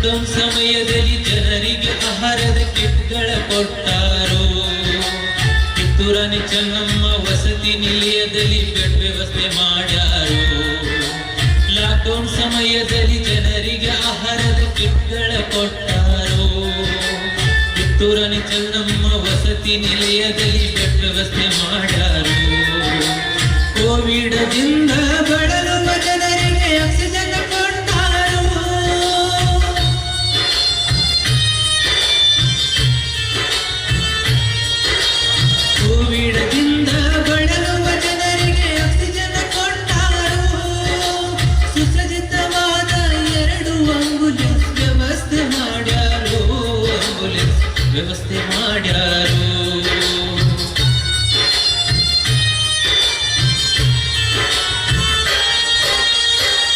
Lockdown ಸಮಯದಲ್ಲಿ ಜನರಿಗೆ ಆಹಾರದ ಕಿಟ್ಗಳ ಕೊಟ್ಟಾರೋ. ಕಿತ್ತೂರಾಣಿ ಚೆನ್ನಮ್ಮ ವಸತಿ ನಿಲಯದಲ್ಲಿ ಬೆಡ್ ವ್ಯವಸ್ಥೆ ಮಾಡ್ಯಾರೋ. ಲಾಕ್ಡೌನ್ ಸಮಯದಲ್ಲಿ ಜನರಿಗೆ ಆಹಾರದ ಕಿಟ್ಗಳ ಕೊಟ್ಟಾರೋ. ಕಿತ್ತೂರಾಣಿ ಚೆನ್ನಮ್ಮ ವಸತಿ ನಿಲಯದಲ್ಲಿ ಬೆಡ್ ವ್ಯವಸ್ಥೆ ಮಾಡ್ಯಾರೋ. ಕೋವಿಡದಿಂದ ಬಳಲುವ ಜನರಿಗೆ ಆಕ್ಸಿಜನ್ ಕೊಟ್ಟಾರೋ. ಕೋವಿಡದಿಂದ ಬಳಲುವ ಜನರಿಗೆ ಆಕ್ಸಿಜನ್ ಕೊಟ್ಟಾರೋ. ಸುಸಜ್ಜಿತವಾದ 2 ಆಂಬುಲೆನ್ಸ್ ವ್ಯವಸ್ಥೆ ಮಾಡ್ಯಾರೋ. ಆಂಬುಲೆನ್ಸ್ ವ್ಯವಸ್ಥೆ ಮಾಡ್ಯಾರೋ.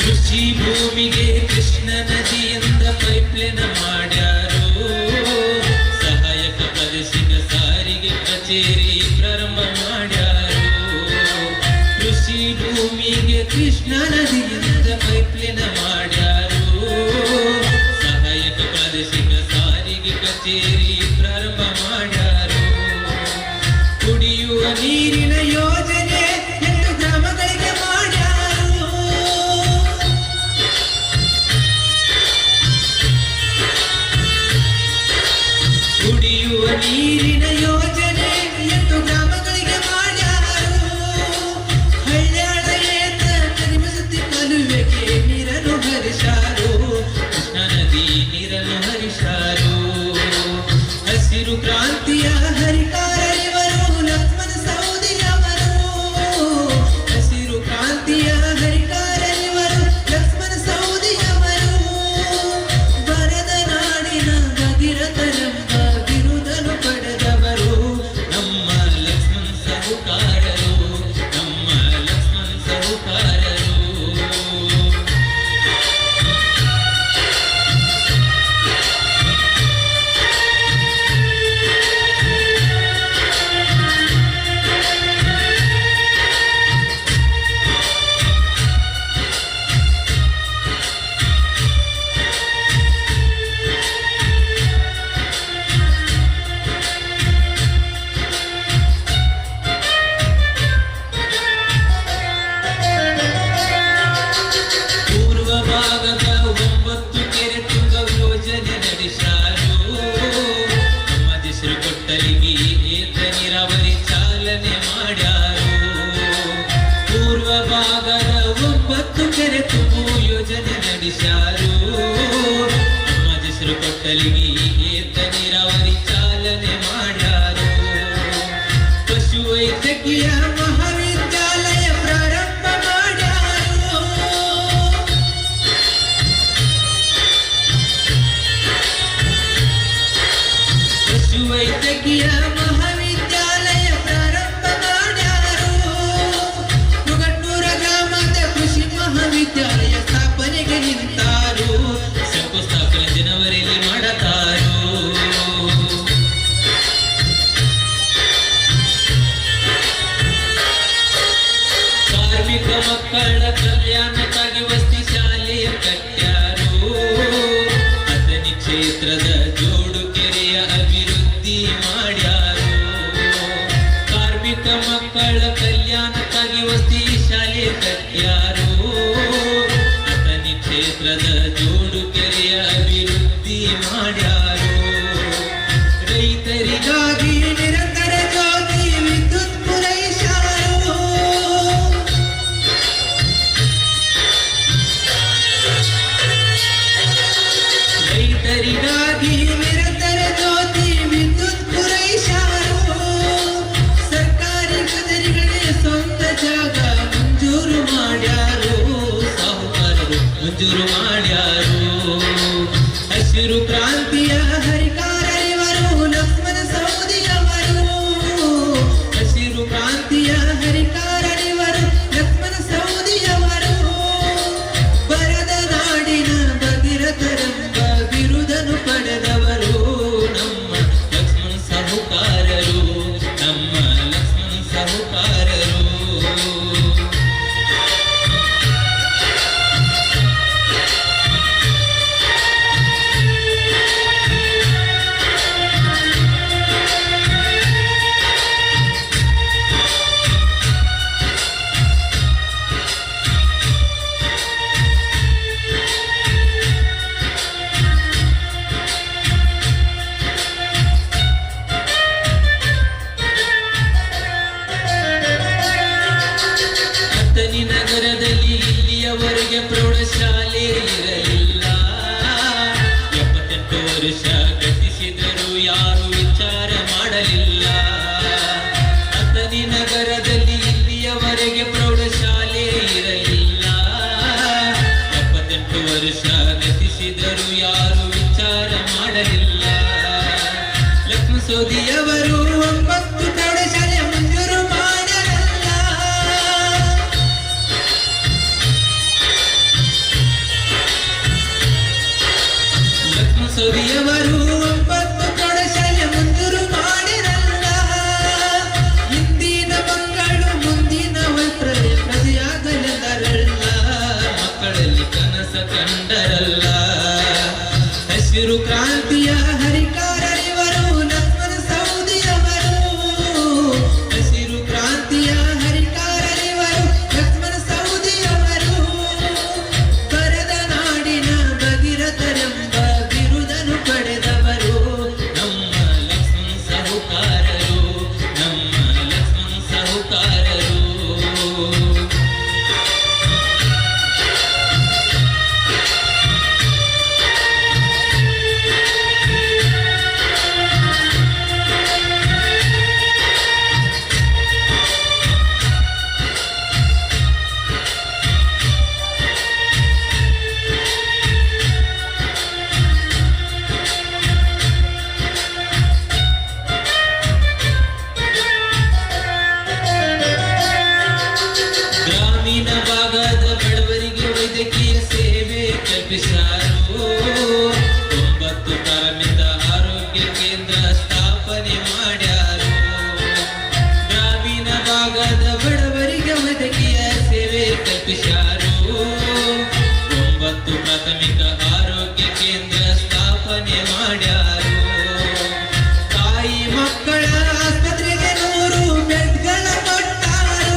ಕೃಷಿ ಭೂಮಿಗೆ ಕೃಷ್ಣ ನದಿಯಿಂದ ಪೈಪ್ಲೈನ್ ಮಾಡ್ಯಾರೋ. ಸಹಾಯಕ ಪ್ರಾದೇಶಿಕ ಸಾರಿಗೆ ಕಚೇರಿ ಪ್ರಾರಂಭ ಮಾಡ್ಯಾರೋ. ಕೃಷಿ ಭೂಮಿಗೆ ಕೃಷ್ಣ ನದಿಯಿಂದ ಪೈಪ್ಲೈನ್ ಮಾಡ್ಯಾರೋ. ಸಹಾಯಕ ಪ್ರಾದೇಶಿಕ ಸಾರಿಗೆ ಕಚೇರಿ ಪ್ರಾರಂಭ ಮಾಡ್ಯಾರೋ. ಕುಡಿಯುವ ನೀರಿನ ಯೋಜನೆ 8 ಗ್ರಾಮಗಳಿಗೆ ಮಾಡ್ಯಾರೋ. ಕುಡಿಯುವ ನೀರಿನ ಯೋಜನೆ 8 ಗ್ರಾಮಗಳಿಗೆ ಮಾಡ್ಯಾರೋ. ಹಳ್ಳ್ಯಾಳ ಏತ ಕರಿಮಸತಿ ಕಾಲುವೆಗೆ ನೀರನ್ನು ಹರಿಸಾರೋ. ಕೃಷ್ಣ ನದಿ ನೀರನ್ನು ಹರಿಸಾರೋ. ಹಸಿರು ಕ್ರಾಂತಿಯ ಹರಿಕಾರರಿವರು ಲಕ್ಷ್ಮಣ ಸವದಿಯವರು. ಹಸಿರು ಕ್ರಾಂತಿಯ ಹರಿಕಾರರಿವರು ಲಕ್ಷ್ಮಣ ಸವದಿಯವರು. ಬರದ ನಾಡಿನ ಭಗೀರಥರೆಂಬ ಬಿರುದನ್ನು ಪಡೆದವರು ನಮ್ಮ ಲಕ್ಷ್ಮಣ ಸಾಹುಕಾರರು. ನಮ್ಮ ಲಕ್ಷ್ಮಣ ಸಾಹುಕಾರರು. ಪೂರ್ವ ಭಾಗದ 9 ಕೆರೆ ತುಂಗ ಯೋಜನೆ ನಡೆಸಾರೋ. ನಮ್ಮ ದೇಶರು ಕೊಟ್ಟಲಿಗೆ ಏತ ನೀರಾವರಿ ಚಾಲನೆ ಮಾಡ್ಯಾರೋ. ಪೂರ್ವ ಭಾಗದ 9 ಕೆರೆ ತುಂಬು ಯೋಜನೆ ನಡೆಸಾರೋ. ನಮ್ಮ ದೇಶರು ಕೊಟ್ಟಲಿಗೆ ಏತ ನೀರಾವರಿ ಚಾಲನೆ ಮಾಡ್ಯಾರೋ. ಪಶು ವೈದ್ಯಕೀಯ ಮಹಾವಿದ್ಯಾಲಯ ಪ್ರಾರಂಭ ಮಾಡ್ಯಾರೋ. ಪಶು ವೈದ್ಯಕೀಯ ಮಹಾವಿದ್ಯಾಲಯ ಪ್ರಾರಂಭ ಮಾಡ್ಯಾರೋ. ಮುಗಟ್ನೂರ ಗ್ರಾಮದ ಕೃಷಿ ಮಹಾವಿದ್ಯಾಲಯ ಸ್ಥಾಪನೆಗೆ ನಿಂತಾರೋ. ಶಂಕುಸ್ಥಾಪನೆ ಜನವರಿಯಲ್ಲಿ ಮಾಡತಾರೋ. ಕಾರ್ಮಿಕ ಮಕ್ಕಳ ಕಲ್ಯಾಣಕ್ಕಾಗಿ ವಸತಿ ಶಾಲೆಯ ಕಟ್ಯಾರೋ. ಅಥಣಿ ಕ್ಷೇತ್ರದ ಜೋಡು ಕೆರೆಯ ಅಭಿವೃದ್ಧಿ ಮಾಡ್ಯಾರೋ. ಕಾರ್ಮಿಕ ಮಕ್ಕಳ ಕಲ್ಯಾಣಕ್ಕಾಗಿ ವಸತಿ ಶಾಲೆ ಕಟ್ಯಾರೋ. ಅಥಣಿ ಕ್ಷೇತ್ರದ ಜೋಡು ಕೆರೆಯ ಅಭಿವೃದ್ಧಿ ಮಾಡ್ಯಾರೋ. ರೈತರಿಗಾಗಿ ನಿರಂತರ ಜ್ಯೋತಿ ವಿದ್ಯುತ್ ಪೂರೈಸಾರೋ. ರೈತರಿಗಾಗಿ ನಿರಂತರ ಜ್ಯೋತಿ ವಿದ್ಯುತ್ ಪೂರೈಸಾರೋ. ಸರ್ಕಾರಿ ಕಚೇರಿಗಳಿಗೆ ಸ್ವಂತ ಜಾಗ ಮಂಜೂರು ಮಾಡ್ಯಾರೋ. ಸಾಹುಕಾರರು ಮಂಜೂರು ಮಾಡ್ಯಾರೋ. ಹಸಿರು ಕ್ರಾಂತಿಯ ಹರಿಕಾರರಿವರು ಲಕ್ಷ್ಮಣ ಸವದಿಯವರು. ಹಸಿರು ಕ್ರಾಂತಿಯ ಹರಿಕಾರರಿವರು ಲಕ್ಷ್ಮಣ ಸವದಿಯವರು. ಬರದ ನಾಡಿನ ಭಗೀರಥರೆಂಬ ಬಿರುದನ್ನು ಪಡೆದವರು ನಮ್ಮ ಲಕ್ಷ್ಮಣ ಸಾಹುಕಾರರು. ನಮ್ಮ ಲಕ್ಷ್ಮಣ ಸಾಹುಕಾರರು. ಯಾರು ವಿಚಾರ ಮಾಡಲಿಲ್ಲ. ಅಥಣಿ ನಗರದಲ್ಲಿ ಇಲ್ಲಿಯವರೆಗೆ ಪ್ರೌಢಶಾಲೆ ಇರಲಿಲ್ಲ. 78 ವರ್ಷ ಗತಿಸಿದರು ಯಾರು ವಿಚಾರ ಮಾಡಲಿಲ್ಲ. ಲಕ್ಷ್ಮಣ ಸವದಿಯವರು 9 ಪ್ರೌಢಶಾಲೆ ಮಂಜೂರು ಮಾಡಲಿಲ್ಲ. ಲಕ್ಷ್ಮಣ ಸವದಿಯವರು 9 ಪ್ರೌಢಶಾಲೆ ಮಂಜೂರು ಮಾಡಿರಲ್ಲ. ಇಂದಿನ ಮಕ್ಕಳು ಮುಂದಿನ ಪ್ರಜೆಯಾಗಲೆಂದರಲ್ಲ. ಮಕ್ಕಳಲ್ಲಿ ಕನಸ ಕಂಡರಲ್ಲ. ಹಸಿರು ಕ್ರಾಂತಿಯ ಹರಿಕಾರರಿವರು ಲಕ್ಷ್ಮಣ ಸವದಿಯವರು. ಹಸಿರು ಕ್ರಾಂತಿಯ ಹರಿಕಾರರಿವರು ಲಕ್ಷ್ಮಣ ಸವದಿಯವರು. ಬರದ ನಾಡಿನ ಭಗೀರಥರೆಂಬ ಬಿರುದನ್ನು ಪಡೆದವರು ನಮ್ಮ ಲಕ್ಷ್ಮಣ ಸಾಹುಕಾರರು. ನಮ್ಮ ಲಕ್ಷ್ಮಣ ಸಾಹುಕಾರರು. ಗ್ರಾಮೀಣ ಭಾಗದ ಬಡವರಿಗೆ ವೈದ್ಯಕೀಯ ಸೇವೆ ಕಲ್ಪಿಸಾರು. 9 ಪ್ರಾಥಮಿಕ ಆರೋಗ್ಯ ಕೇಂದ್ರ ಸ್ಥಾಪನೆ ಮಾಡ್ಯಾರು. ಗ್ರಾಮೀಣ ಭಾಗದ ಬಡವರಿಗೆ ವೈದ್ಯಕೀಯ ಸೇವೆ ಕಲ್ಪಿಸಾರು. 9 ಪ್ರಾಥಮಿಕ ಆರೋಗ್ಯ ಕೇಂದ್ರ ಸ್ಥಾಪನೆ ಮಾಡ್ಯಾರು. ತಾಯಿ ಮಕ್ಕಳ ಆಸ್ಪತ್ರೆಗೆ 100 ಬೆಡ್ಗಳ ಕೊಟ್ಟಾರು.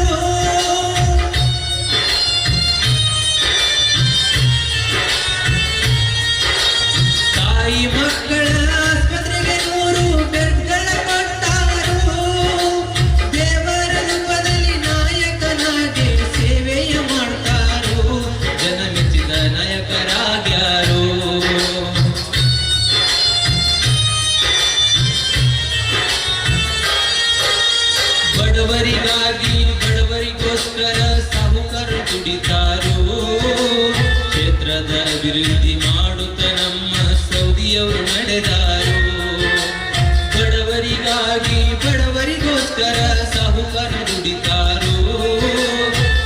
ತಾಯಿ ಮಕ್ಕಳ ಆಸ್ಪತ್ರೆಗೆ 100 ಬೆಡ್ಗಳ ಕೊಟ್ಟಾರು. ದೇವರ ರೂಪದಲ್ಲಿ ನಾಯಕನಾಗಿ ಸೇವೆಯ ಮಾಡ್ತಾರೋ. ಜನ ಮೆಚ್ಚಿದ ನಾಯಕರಾಗ್ಯಾರು. ಬಡವರಿಗಾಗಿ ಬಡವರಿಗೋಸ್ಕರ ಸಾಹುಕಾರರು ದುಡಿತಾರೋ. ಕ್ಷೇತ್ರದ ಅಭಿವೃದ್ಧಿ ಮಾಡುತ್ತ ನಮ್ಮ ಸವದಿಯವರು ನಡೆದಾರು. ಬಡವರಿಗಾಗಿ ಬಡವರಿಗೋಸ್ಕರ ಸಾಹುಕಾರರು ದುಡಿತಾರೋ.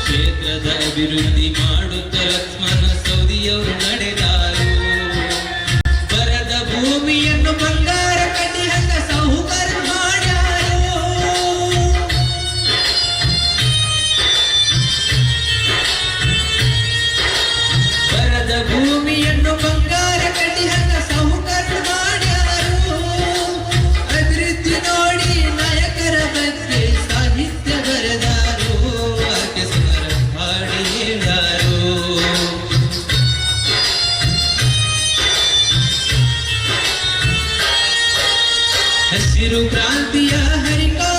ಕ್ಷೇತ್ರದ ಅಭಿವೃದ್ಧಿ ಮಾಡುತ್ತ ಲಕ್ಷ್ಮಣ ಸವದಿಯವರು ನಡೆದಾರು. ಬರದ ಭೂಮಿಯನ್ನು ಬಂಗಾರ ಕಟ್ಟಿ ಹಂಗ ಸಾಹುಕಾರ ಮಾಡ್ಯಾರು. ಬರದ ಭೂಮಿಯನ್ನು ಬಂಗಾರ ಕಟ್ಟಿ ಹಂಗ ಸಾಹುಕಾರ ಮಾಡ್ಯಾರು. ಅಭಿವೃದ್ಧಿ ನೋಡಿ ನಾಯಕರ ಬಗ್ಗೆ ಸಾಹಿತ್ಯ ಬರೆದಾರು. ಕೆಸರ ಹಾಡಿ ಹೇಳ್ಯಾರು. ಹಸಿರು ಕ್ರಾಂತಿಯ ಹರಿಕಾರ